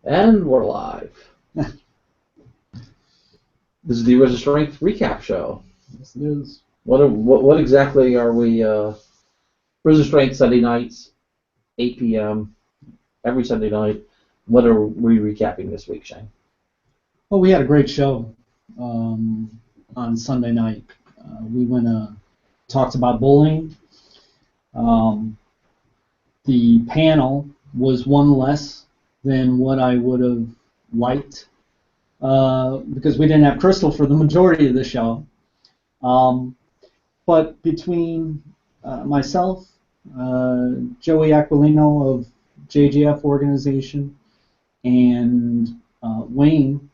And we're live. This is the Arisen Strength recap show. Yes, it is. What exactly are we? Arisen Strength Sunday nights, 8 p.m. every Sunday night. What are we recapping this week, Shane? Well, we had a great show on Sunday night. We talked about bullying. The panel was one less than what I would have liked because we didn't have Crystal for the majority of the show. But between myself, Joey Aquilino of JGF organization, and Wayne,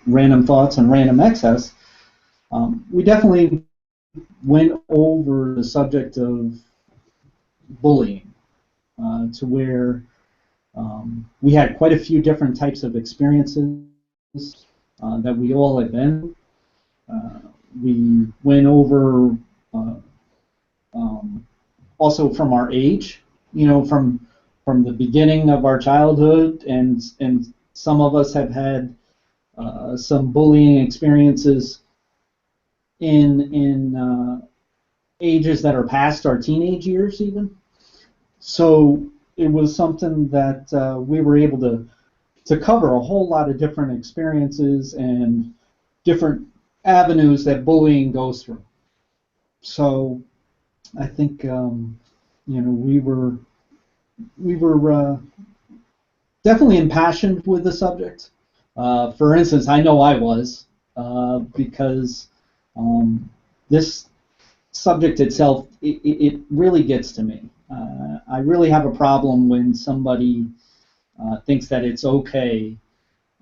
Random Thoughts and Random Excess, we definitely went over the subject of bullying to where we had quite a few different types of experiences that we all had been. We went over also from our age, from the beginning of our childhood, and some of us have had some bullying experiences in ages that are past our teenage years even. So it was something that we were able to cover a whole lot of different experiences and different avenues that bullying goes through. So I think we were definitely impassioned with the subject. For instance, I know I was because this subject itself, it really gets to me. I really have a problem when somebody thinks that it's okay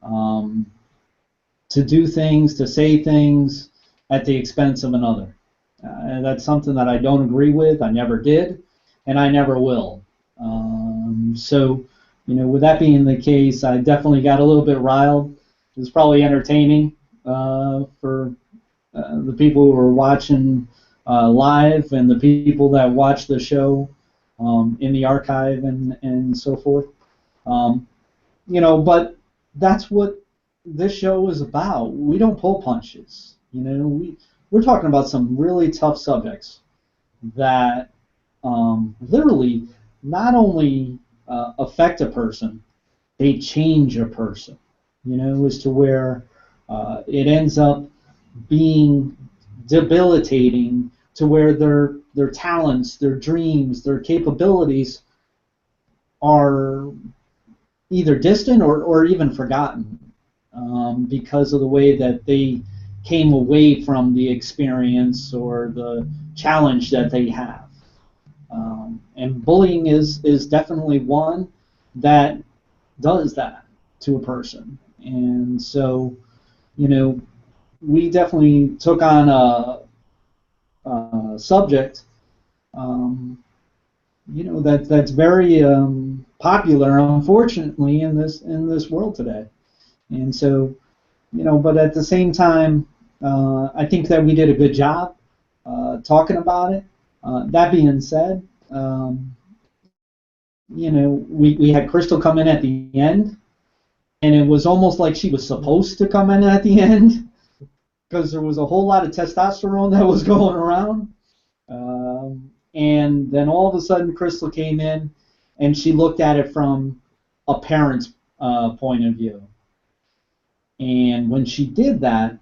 to do things, to say things at the expense of another. And that's something that I don't agree with. I never did, and I never will. So, with that being the case, I definitely got a little bit riled. It was probably entertaining for the people who were watching live and the people that watch the show in the archive and so forth. But that's what this show is about. We don't pull punches. We're talking about some really tough subjects that literally not only affect a person, they change a person. As to where it ends up being debilitating, to where their talents, their dreams, their capabilities are either distant or even forgotten because of the way that they came away from the experience or the challenge that they have. And bullying is definitely one that does that to a person. And so, we definitely took on a subject, that's very popular, unfortunately, in this world today. And so, but at the same time, I think that we did a good job talking about it. That being said, we had Crystal come in at the end, and it was almost like she was supposed to come in at the end because there was a whole lot of testosterone that was going around. And then all of a sudden, Crystal came in, and she looked at it from a parent's point of view. And when she did that,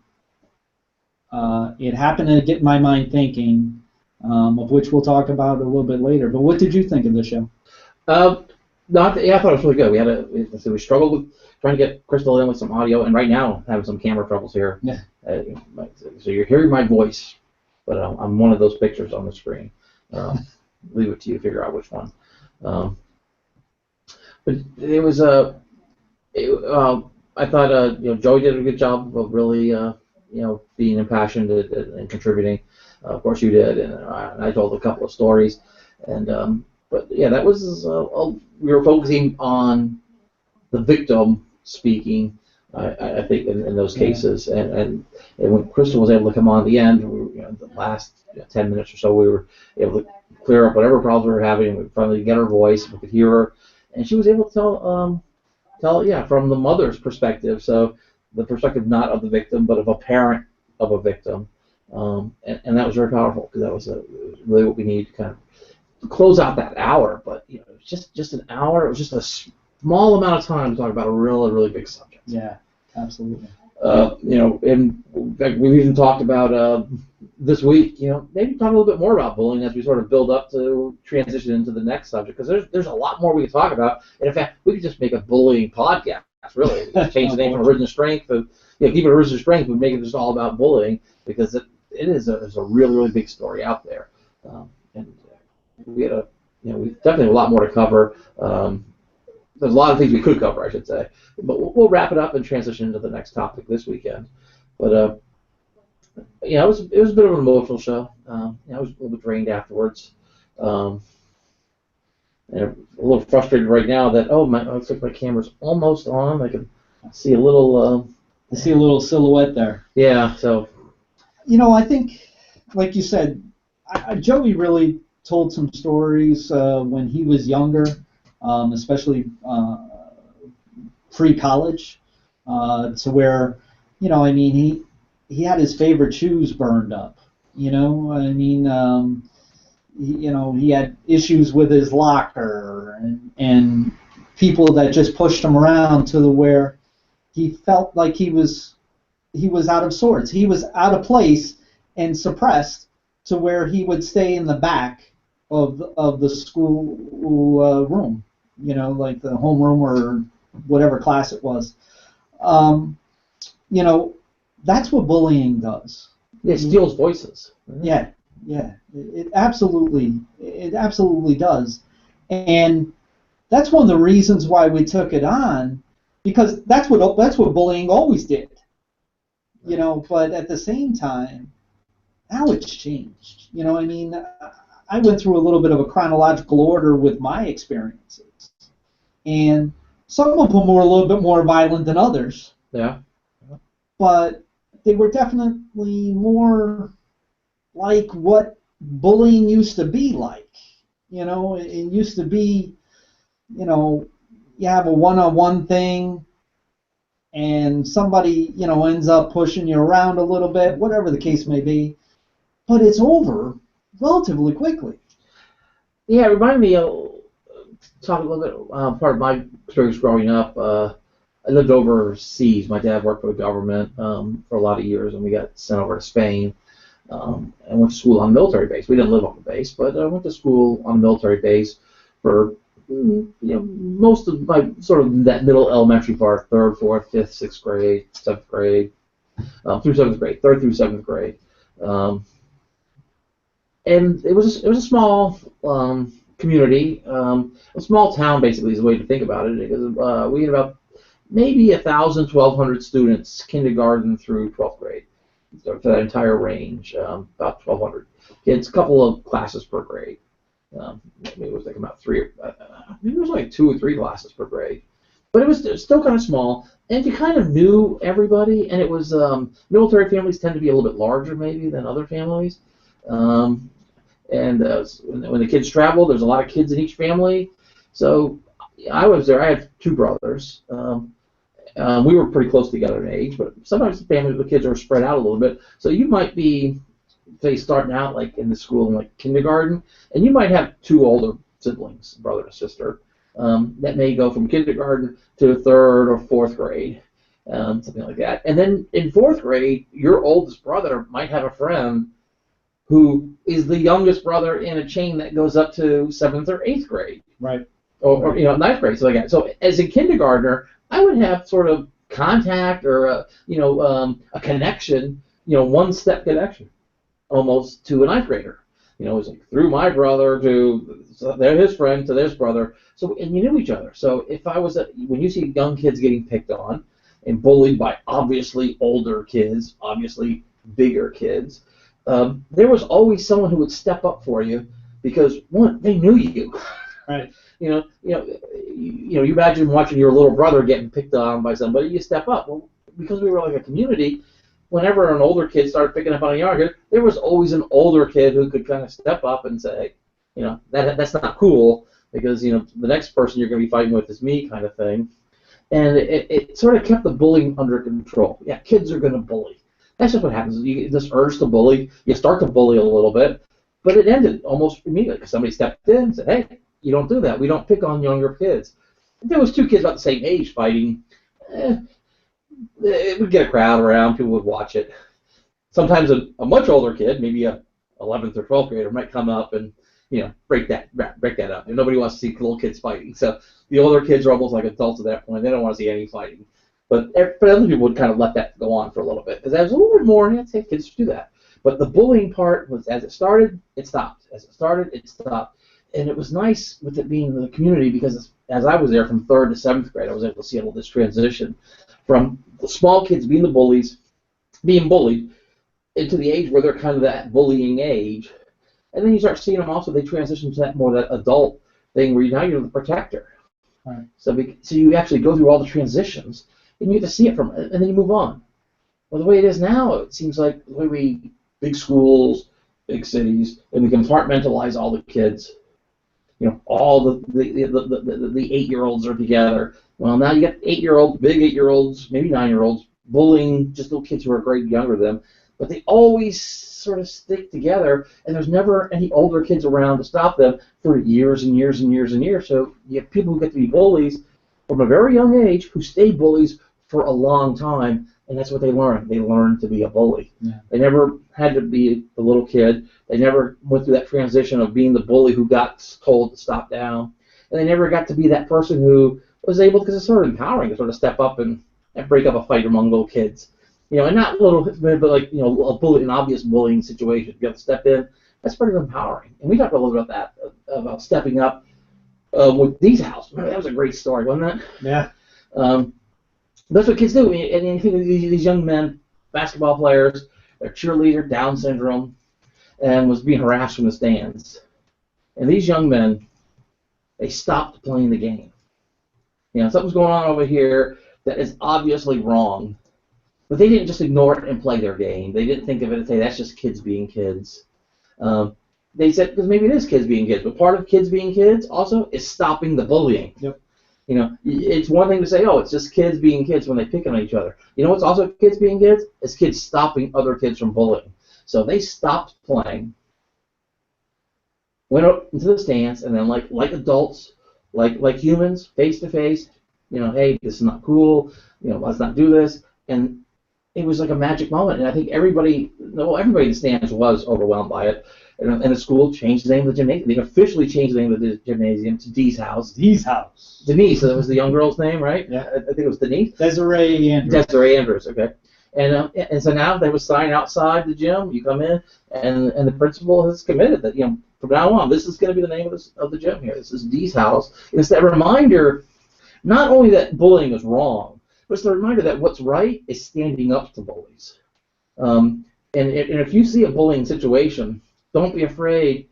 it happened to get my mind thinking, of which we'll talk about a little bit later. But what did you think of the show? I thought it was really good. We struggled with trying to get Crystal in with some audio, and right now having some camera troubles here. Yeah. So you're hearing my voice, but I'm one of those pictures on the screen. Leave it to you to figure out which one. But it was I thought Joey did a good job of really being impassioned and contributing. Of course you did, and I told a couple of stories, and but yeah, that was we were focusing on the victim speaking. I think in those cases, and when Crystal was able to come on at the end, the last 10 minutes or so, we were able to clear up whatever problems we were having. We finally get her voice, we could hear her, and she was able to tell from the mother's perspective. So the perspective not of the victim, but of a parent of a victim. And that was very powerful because that was really what we need to kind of close out that hour. But it was just an hour. It was just a small amount of time to talk about a really big subject. Yeah, absolutely. And in fact, we've even talked about this week. Maybe talk a little bit more about bullying as we sort of build up to transition into the next subject, because there's a lot more we can talk about. And in fact, we could just make a bullying podcast. Really, change the name from Arisen Strength, keep it Arisen Strength, but make it just all about bullying, because it is a really big story out there. And we had we definitely have a lot more to cover. There's a lot of things we could cover, I should say, but we'll wrap it up and transition into the next topic this weekend. But it was a bit of an emotional show. I was a little bit drained afterwards, and a little frustrated right now that it looks like my camera's almost on. I can see a little. I see a little silhouette there. Yeah. So. I think, like you said, Joey really told some stories when he was younger, especially pre-college, to where, he had his favorite shoes burned up. He had issues with his locker and people that just pushed him around to where he felt like he was out of sorts. He was out of place and suppressed to where he would stay in the back of the school room, like the homeroom or whatever class it was. That's what bullying does. It steals voices. Yeah. It absolutely does. And that's one of the reasons why we took it on, because that's what bullying always did. But at the same time, now it's changed. I went through a little bit of a chronological order with my experiences, and some of them were a little bit more violent than others. Yeah. But they were definitely more like what bullying used to be like. It used to be, you have a one-on-one thing, and somebody, ends up pushing you around a little bit, whatever the case may be, but it's over relatively quickly. Yeah, it reminded me talk a little bit, part of my experience growing up. I lived overseas. My dad worked for the government for a lot of years, and we got sent over to Spain and went to school on a military base. We didn't live on the base, but I went to school on a military base for most of my sort of that middle elementary part, 3rd, 4th, 5th, 6th grade, 7th grade, through 7th grade, 3rd through 7th grade. And it was a small community, a small town basically is the way to think about it, because we had about maybe 1,000, 1,200 students, kindergarten through 12th grade, for that entire range, about 1,200 kids, a couple of classes per grade. Maybe it was like about maybe it was like 2 or 3 classes per grade, but it was still kind of small, and you kind of knew everybody. And it was military families tend to be a little bit larger maybe than other families, and when the kids traveled, there's a lot of kids in each family. So I was there. I had 2 brothers. We were pretty close together in age, but sometimes the families with kids are spread out a little bit. So you might be, say, starting out like in the school in like kindergarten, and you might have 2 older siblings, brother and sister, that may go from kindergarten to 3rd or 4th grade, something like that. And then in 4th grade, your oldest brother might have a friend who is the youngest brother in a chain that goes up to 7th or 8th grade. Right. Or 9th grade, so like that. So as a kindergartner, I would have sort of contact or a connection, one-step connection, almost to a 9th grader. It was like through my brother to they're his friend to this brother. So and you knew each other. So if I was when you see young kids getting picked on and bullied by obviously older kids, obviously bigger kids, there was always someone who would step up for you because one, they knew you. Right. You imagine watching your little brother getting picked on by somebody, you step up. Well, because we were like a community, whenever an older kid started picking up on a younger kid, there was always an older kid who could kind of step up and say, that's not cool because the next person you're going to be fighting with is me, kind of thing. and it sort of kept the bullying under control. Yeah, kids are going to bully. That's just what happens. You get this urge to bully. You start to bully a little bit, but it ended almost immediately because somebody stepped in and said, "Hey, you don't do that. We don't pick on younger kids." If there was two kids about the same age fighting, it would get a crowd around. People would watch it. Sometimes a much older kid, maybe a 11th or 12th grader, might come up and break that up. And nobody wants to see little kids fighting. So the older kids are almost like adults at that point. They don't want to see any fighting. But other people would kind of let that go on for a little bit because there was a little bit more. I'd say kids do that. But the bullying part was, as it started, it stopped. As it started, it stopped. And it was nice with it being in the community because as I was there from 3rd to 7th grade, I was able to see all this transition from the small kids being the bullies, being bullied, into the age where they're kind of that bullying age. And then you start seeing them also, they transition to that more that adult thing where now you're the protector. Right. So you actually go through all the transitions, and you get to see it and then you move on. Well, the way it is now, it seems like the way big schools, big cities, and we compartmentalize all the kids. All the 8-year-olds are together. Well, now you got 8-year-olds, big 8-year-olds, maybe 9-year-olds, bullying just little kids who are a grade younger than them. But they always sort of stick together, and there's never any older kids around to stop them for years and years and years and years. So you have people who get to be bullies from a very young age who stay bullies for a long time, and that's what they learn. They learn to be a bully. Yeah. They never had to be the little kid. They never went through that transition of being the bully who got told to stop down, and they never got to be that person who was able, because it's sort of empowering to sort of step up and break up a fight among little kids. And not little, but like, an obvious bullying situation. You have to step in. That's pretty empowering. And we talked a little bit about that, about stepping up with these house. Remember, that was a great story, wasn't it? Yeah. That's what kids do. And you think of these young men, basketball players, their cheerleader, Down syndrome, and was being harassed from the stands. And these young men, they stopped playing the game. Something's going on over here that is obviously wrong. But they didn't just ignore it and play their game. They didn't think of it and say, that's just kids being kids. They said, because maybe it is kids being kids, but part of kids being kids also is stopping the bullying. Yep. It's one thing to say, oh, it's just kids being kids when they pick on each other. What's also kids being kids? It's kids stopping other kids from bullying. So they stopped playing, went up into the stands, and then like adults, like humans, face to face, hey, this is not cool, let's not do this. And it was like a magic moment, and I think everybody in the stands was overwhelmed by it. And the school changed the name of the gymnasium. They officially changed the name of the gymnasium to Dee's House. Dee's House. Denise, so that was the young girl's name, right? Yeah. I think it was Denise. Desiree Andrews. Desiree Andrews, okay. And so now they have a sign outside the gym. You come in, and the principal has committed that from now on this is going to be the name of the gym here. This is Dee's House. And it's that reminder, not only that bullying is wrong, but it's the reminder that what's right is standing up to bullies. And if you see a bullying situation, don't be afraid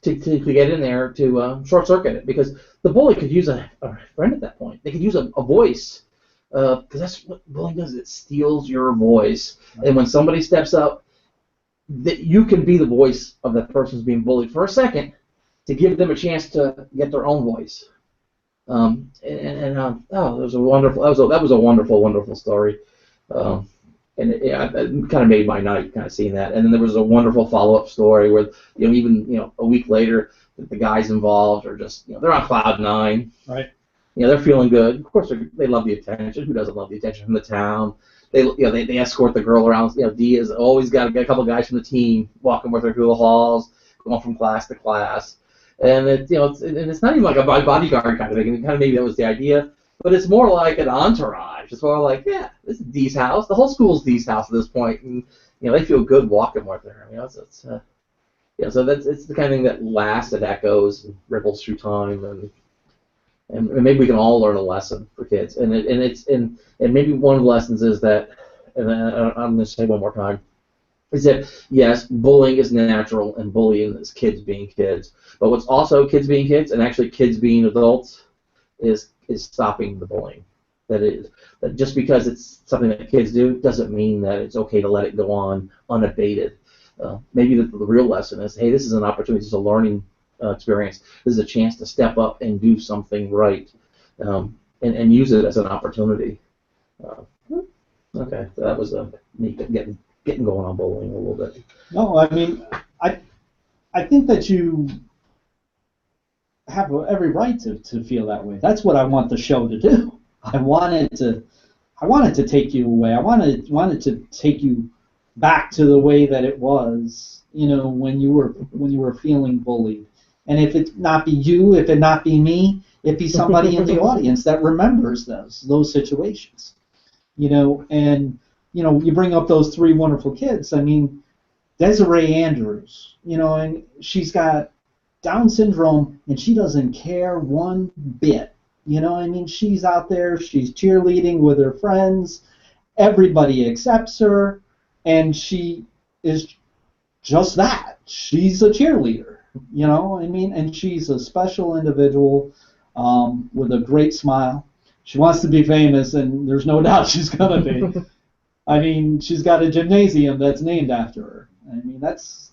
to get in there to short circuit it, because the bully could use a friend at that point. They could use a voice, because that's what bullying does. It steals your voice. Right. And when somebody steps up, that you can be the voice of that person who's being bullied for a second to give them a chance to get their own voice. That was a wonderful story. And it kind of made my night, kind of seeing that. And then there was a wonderful follow-up story where, even a week later, the guys involved are just, they're on cloud nine. Right. They're feeling good. Of course, they love the attention. Who doesn't love the attention from the town? They escort the girl around. Dee has always got a couple of guys from the team walking with her through the halls, going from class to class. And it's not even like a bodyguard kind of thing. Kind of maybe that was the idea, but it's more like an entourage. It's more like, yeah, this is Dee's house. The whole school's Dee's house at this point, and they feel good walking with her. So it's the kind of thing that lasts, that echoes, and ripples through time, and maybe we can all learn a lesson for kids. And maybe one of the lessons is that, and I'm going to say one more time, is that yes, bullying is natural and bullying is kids being kids. But what's also kids being kids and actually kids being adults is stopping the bullying. That just because it's something that kids do doesn't mean that it's okay to let it go on unabated. Maybe the real lesson is, hey, this is an opportunity, this is a learning experience. This is a chance to step up and do something right. and use it as an opportunity. Uh, okay, so that was me getting going on bullying a little bit. No, I mean, I think that you have every right to feel that way. That's what I want the show to do. I wanted to take you away. I wanted to take you back to the way that it was, when you were feeling bullied. And if it not be you, if it not be me, it be somebody in the audience that remembers those situations. And you bring up those three wonderful kids. I mean, Desiree Andrews, and she's got Down syndrome, and she doesn't care one bit. I mean, she's out there, she's cheerleading with her friends, everybody accepts her, and she is just that. She's a cheerleader, I mean, and she's a special individual with a great smile. She wants to be famous, and there's no doubt she's going to be. I mean, she's got a gymnasium that's named after her. I mean, that's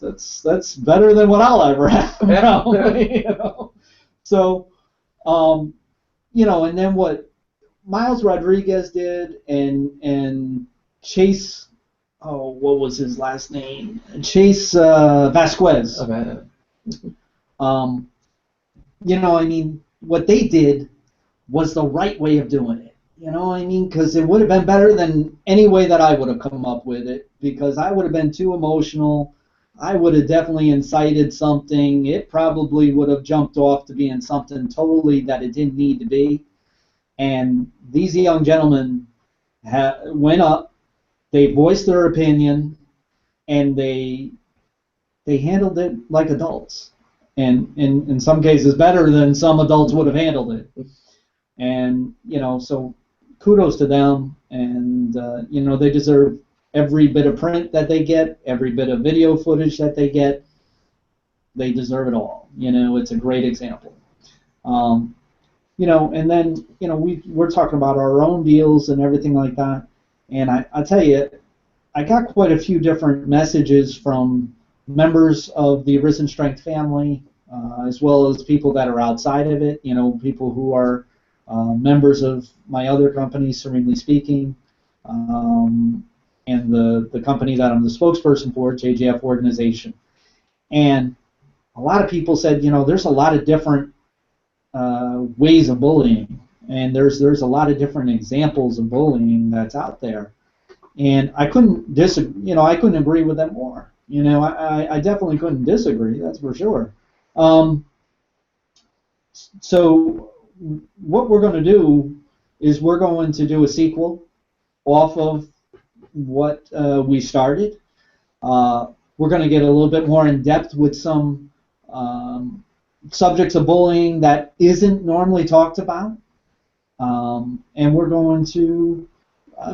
better than what I'll ever have. So, and then what Miles Rodriguez did, and Chase, what was his last name? Chase Vasquez. Okay. I mean, what they did was the right way of doing it. Because it would have been better than any way that I would have come up with it, because I would have been too emotional. I would have definitely incited something. It probably would have jumped off to being something totally that it didn't need to be. And these young gentlemen went up, they voiced their opinion, and they handled it like adults. And in some cases better than some adults would have handled it. And, so kudos to them, and they deserve every bit of print that they get, every bit of video footage that they get. They deserve it all. It's a great example. And then we're talking about our own deals and everything like that. And I tell you, I got quite a few different messages from members of the Arisen Strength family, as well as people that are outside of it. People who are members of my other company, Serenely Speaking, and the company that I'm the spokesperson for, JJF Organization. And a lot of people said, there's a lot of different ways of bullying, and there's a lot of different examples of bullying that's out there. And I couldn't disagree. I couldn't agree with them more. I definitely couldn't disagree. That's for sure. So what we're going to do is we're going to do a sequel off of what we started. We're going to get a little bit more in depth with some subjects of bullying that isn't normally talked about, and we're going to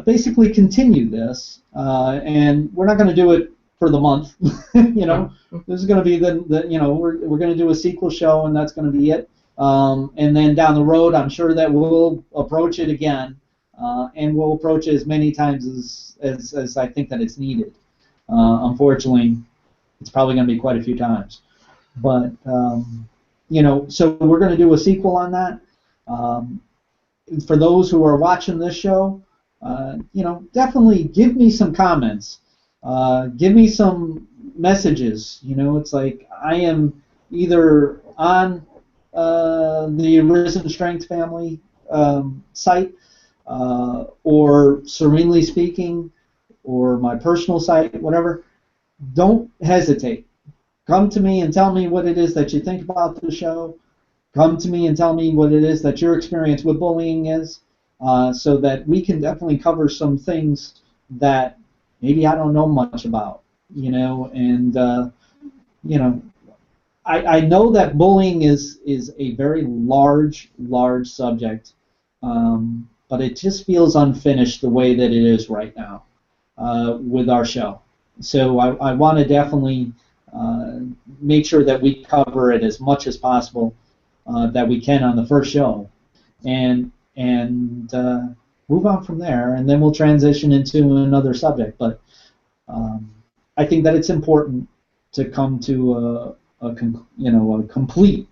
basically continue this, and we're not going to do it for the month. This is going to be we're going to do a sequel show, and that's going to be it. And then down the road, I'm sure that we'll approach it again, and we'll approach it as many times as I think that it's needed. Unfortunately, it's probably going to be quite a few times. But, so we're going to do a sequel on that. For those who are watching this show, definitely give me some comments. Give me some messages. It's like I am either on the Arisen Strength family site, or Serenely Speaking, or my personal site, whatever. Don't hesitate. Come to me and tell me what it is that you think about the show. Come to me and tell me what it is that your experience with bullying is, so that we can definitely cover some things that maybe I don't know much about, and I know that bullying is a very large subject, but it just feels unfinished the way that it is right now with our show. So I want to definitely make sure that we cover it as much as possible that we can on the first show, and move on from there, and then we'll transition into another subject. But I think that it's important to come to a complete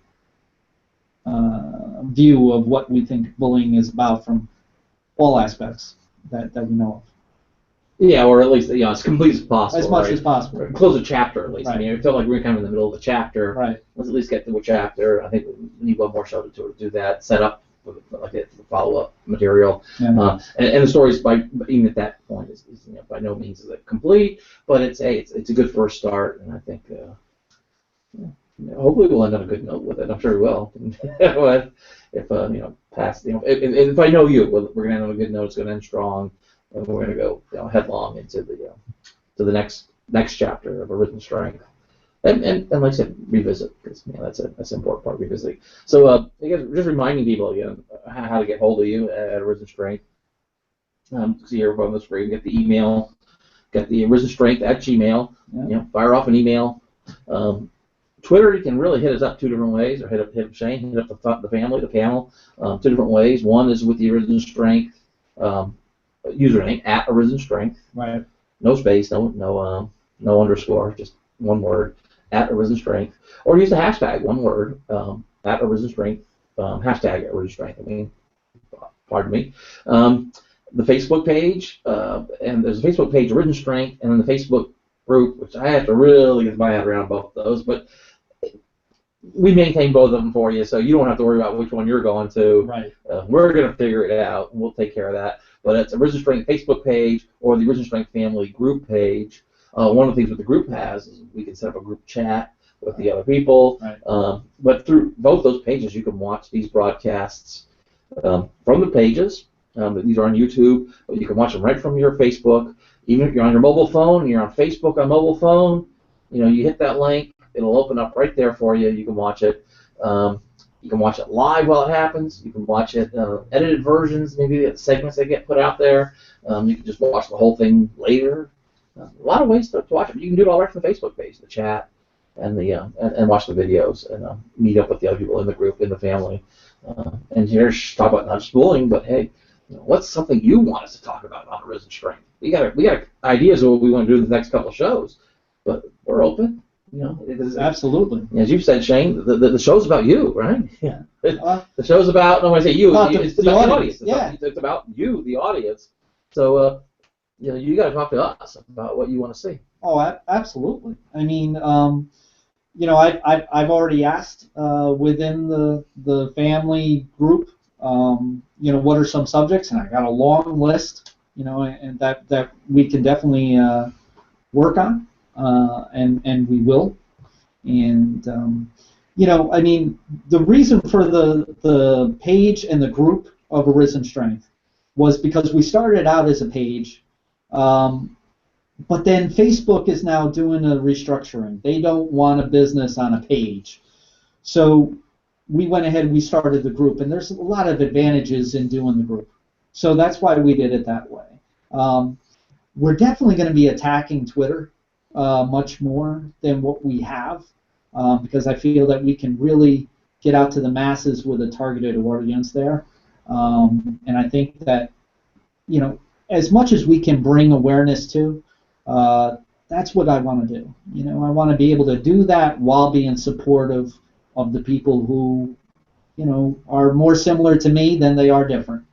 view of what we think bullying is about from all aspects that we know of. Yeah, or at least as complete as possible. As much as possible. Or close a chapter at least. Right. I mean, I feel like we're kind of in the middle of the chapter. Right. Let's at least get to a chapter. I think we need one more show to do that. Set up like the follow-up material. Yeah. And the stories even at that point is by no means is it complete, but it's a good first start, and I think hopefully we'll end on a good note with it. I'm sure we will. if past if I know you, we're gonna end on a good note. It's gonna end strong. And we're going to go headlong into the next chapter of Arisen Strength, and like I said, revisit, because that's an important part of revisiting. So I guess just reminding people again how to get hold of you at Arisen Strength. See here on the screen, get the email, get the Arisen Strength at Gmail. Yeah. Fire off an email. Twitter, you can really hit us up two different ways, or hit up Shane, hit up the family, the panel, two different ways. One is with the Arisen Strength username at Arisen Strength. Right. No space, no underscore, just one word at Arisen Strength. Or use the hashtag, one word, at Arisen Strength, hashtag at Arisen Strength. I mean, pardon me. The Facebook page, and there's a Facebook page, Arisen Strength, and then the Facebook group, which I have to really get my head around both of those, but we maintain both of them for you, so you don't have to worry about which one you're going to. Right. We're going to figure it out. We'll take care of that. But it's Arisen Strength Facebook page or the Arisen Strength Family group page. One of the things that the group has is we can set up a group chat with the other people. Right. But through both those pages, you can watch these broadcasts from the pages. These are on YouTube, but you can watch them right from your Facebook. Even if you're on your mobile phone and you're on Facebook on mobile phone, you hit that link. It'll open up right there for you. You can watch it. You can watch it live while it happens. You can watch it edited versions, maybe the segments that get put out there. You can just watch the whole thing later. A lot of ways to watch it. You can do it all right from the Facebook page, the chat, and and watch the videos and meet up with the other people in the group, in the family. And here's talk about not just bullying, but hey, what's something you want us to talk about on Arisen Strength? We got ideas of what we want to do in the next couple of shows, but we're open. Absolutely. As you've said, Shane, the show's about you, right? Yeah. The show's about, when I say you, it's about the audience. Yeah. It's about you, the audience. So, you got to talk to us about what you want to see. Oh, absolutely. I mean, I've already asked within the family group, what are some subjects, and I got a long list, and that we can definitely work on. And we will, and I mean, the reason for the page and the group of Arisen Strength was because we started out as a page, but then Facebook is now doing a restructuring. They don't want a business on a page, so we went ahead and we started the group, and there's a lot of advantages in doing the group, so that's why we did it that way. We're definitely going to be attacking Twitter much more than what we have, because I feel that we can really get out to the masses with a targeted audience there. And I think that, as much as we can bring awareness to, that's what I want to do. I want to be able to do that while being supportive of the people who, are more similar to me than they are different.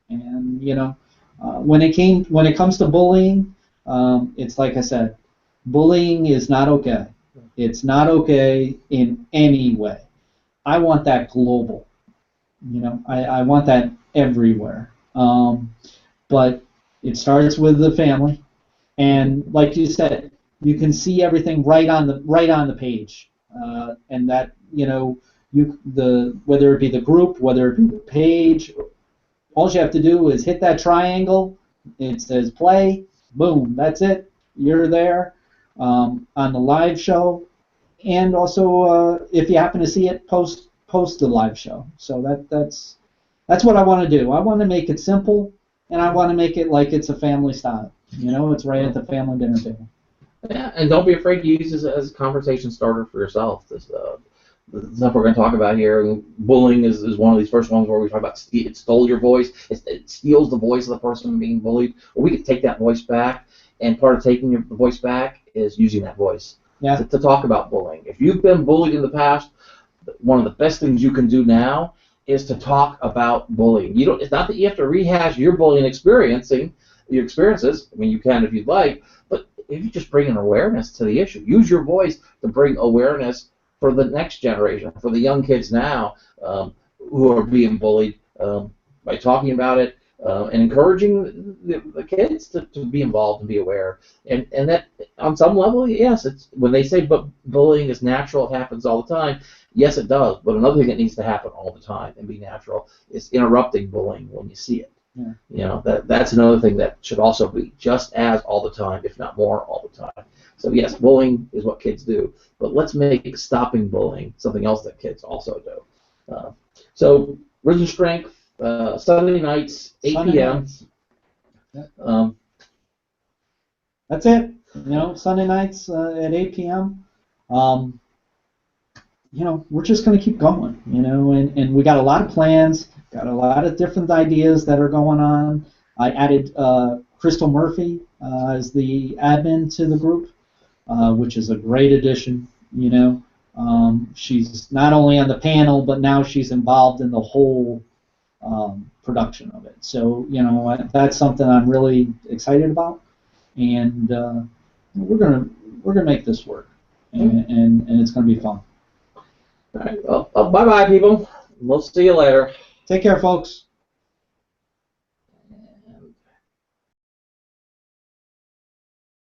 And, when it comes to bullying, it's like I said, bullying is not okay. It's not okay in any way. I want that global. I want that everywhere. But it starts with the family, and like you said, you can see everything right on the page, and that whether it be the group, whether it be the page, all you have to do is hit that triangle. It says play. Boom. That's it. You're there. On the live show, and also if you happen to see it, post the live show. So that's what I want to do. I want to make it simple, and I want to make it like it's a family style. It's right at the family dinner table. Yeah, and don't be afraid to use this as a conversation starter for yourself. The stuff we're going to talk about here, bullying is one of these first ones where we talk about it stole your voice. It steals the voice of the person being bullied. Well, we could take that voice back. And part of taking your voice back is using that voice to talk about bullying. If you've been bullied in the past, one of the best things you can do now is to talk about bullying. You don't. It's not that you have to rehash your bullying your experiences. I mean, you can if you'd like, but if you just bring an awareness to the issue, use your voice to bring awareness for the next generation, for the young kids now who are being bullied, by talking about it and encouraging the kids to be involved and be aware. And that, on some level, yes, it's when they say bullying is natural, it happens all the time. Yes, it does. But another thing that needs to happen all the time and be natural is interrupting bullying when you see it. Yeah. You know, that's another thing that should also be just as all the time, if not more all the time. So yes, bullying is what kids do, but let's make stopping bullying something else that kids also do. So Risen Strength, Sunday nights, 8 Sunday p.m. nights. Yeah. That's it. You know, Sunday nights at 8 p.m. You know, we're just going to keep going. You know, and we got a lot of plans, got a lot of different ideas that are going on. I added Crystal Murphy as the admin to the group, which is a great addition. You know, she's not only on the panel, but now she's involved in the whole production of it. So, you know, that's something I'm really excited about, and we're gonna make this work, and it's gonna be fun. All right. Well, bye-bye, people. We'll see you later. Take care, folks.